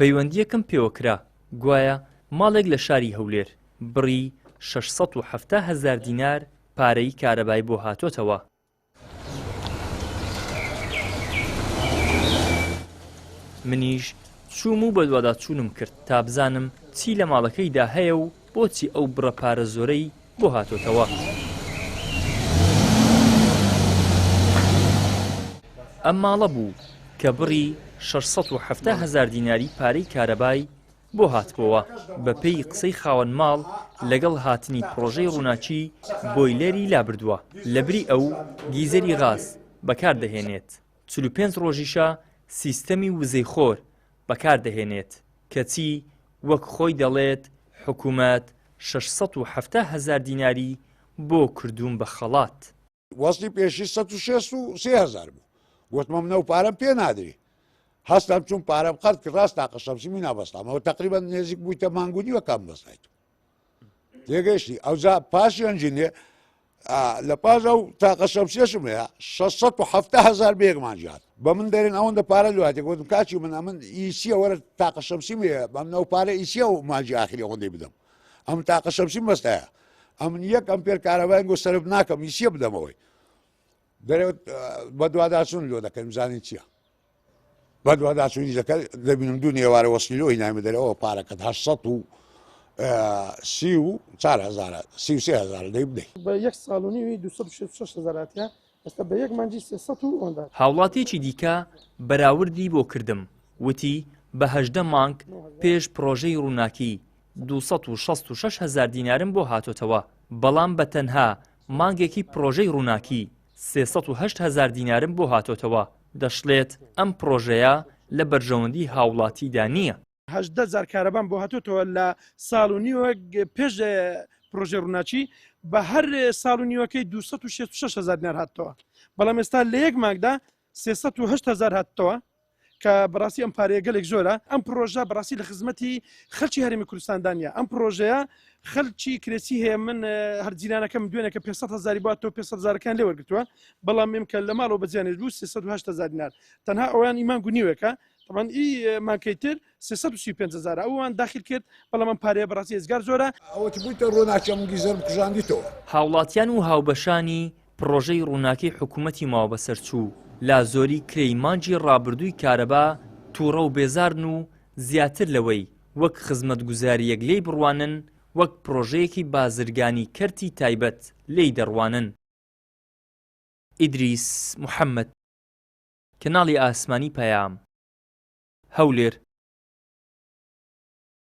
پەیوەندیەکەم پێوەکرا گوایە ماڵێک لە شاری هەولێر بڕی 670,000 دینار پارەی کارەبای بۆ هاتۆتەوە. منیش چووم و بە دوواداچوونم کرد تا بزانم چی لە ماڵەکەیدا هەیە و بۆچی ئەو بڕە پارە زۆرەی بۆ هاتۆتەوە. ئەم ماڵە بوو کە بڕی 670,000 دیناری پارەی کارەبای بۆ هاتبەوە بە پێی قسەی خاوەن ماڵ لەگەڵ هاتنی پرۆژەی ڕووناچی بۆیلەری لابردووە. لەبری ئەو گیزەری غاز بەکاردەهێنێت. 45 ڕۆژیشە سیستەمی وزەی خۆر بەکاردەهێنێت کەچی وەک خۆی دەڵێت حکوومەت 670,000 دیناری بۆ کردوون بە خەڵات. وەستی پێشی 163,000 بوو. گوتمە منەو پارەم پێ نادری. هەستم چون پارەم قەت کرد ڕاست تاقە شەمسیمی نابەستامەوە تقریبان نێزیک بوویتە مانگونی وەکەم بەستایت. تێگەیشتی ئەوجا پاشی ئەنجینێ لە پاش ئەو تاقە شەمسیەشم هەیە 670,000 بێگمان جات. بە من دەرێن ئەوەندە پارە لواتێک گوتم کاچی من ئیسیە وەرە تاقە شەمسیم هەیە بەم نەو پارە ئیسیە و ماجی ئاخری ئەوەندەی بدەم. ئەم تاقە شەمسیم بەستایە. ئەم یەک ئەمپێر کارەبایان گۆ سەرب ناکەم ئیسیە بدەمەوەی. دەرێت بە دوواداچوون لۆ دەکەم زانین چییە. بە دوواداچوونی دەکەن دەبینم دوو نێوارە وەسیلۆی نامە دەرەوە پارەکەت 834,000 دەی بدەیت. بە یەک ساڵونی 266,000 هاتیە ئێستا بە یەک مانجی 300 هاوڵاتێکی دیکە بەراوردی بۆ کردم وتی بە 18 مانگ پێش پرۆژەی ڕووناکی 266,000 دینارم بۆ هاتۆتەوە بەڵام بە تەنها مانگێکی پرۆژەی ڕووناکی 308,000 دینارم بۆ هاتۆتەوە. دەشڵێت ئەم پرۆژەیە لە بەرژەوەندی هاوڵاتیدا نییە. 18,000 کارەبان بۆ هاتوتەوە لە ساڵ و نیوە پێش پرۆژێ ڕووناچی بە هەر ساڵ و نیوەکەی 266,000 دینار هاتەوە بەڵام ئێستا لە یەک مانگدا 308,000 هاتەوە کە بەڕاستی ئەم پارەیە گەلێک زۆرە. ئەم پرۆژە بەڕاستی لە خزمەتی خەڵکی هەرێمی کوردستاندانە. ئەم پرۆژەیە خەڵکی کرێسی هەیە من هەرجیرانەکەم دوێنێکە 500,000 باتەوە 500,000 لێ وەرگتووە بەڵام مێم کە لە ماڵەوە بەجیانێت بوو 308,000 دینار تەنها ئەویان ئیمان گونیوەکە طبعاً ئی مانکەیتر 335,000 ئەوان داخل کرد بەڵام ئەم پارەیە بەڕاستی ێزگار زۆرە. ئەوەتی بوویتە ڕووناچی ئەم گیزەرم کوژاندیتەوە. هاوڵاتیان و هاوبەشانی پرۆژەی ڕووناکی حکوومەتی ماوە بەسەرچوو لا زۆری کرێی مانجی ڕابردووی کارەبا تووڕە و بێزارن و زیاتر لەوەی وەک خزمەتگوزاریەک لێی بڕوانن وەک پرۆژەیەکی بازرگانی کەرتی تایبەت لێی دەڕوانن. ئیدریس محەممەد، کەناڵی ئاسمانی پەیام، هەولێر.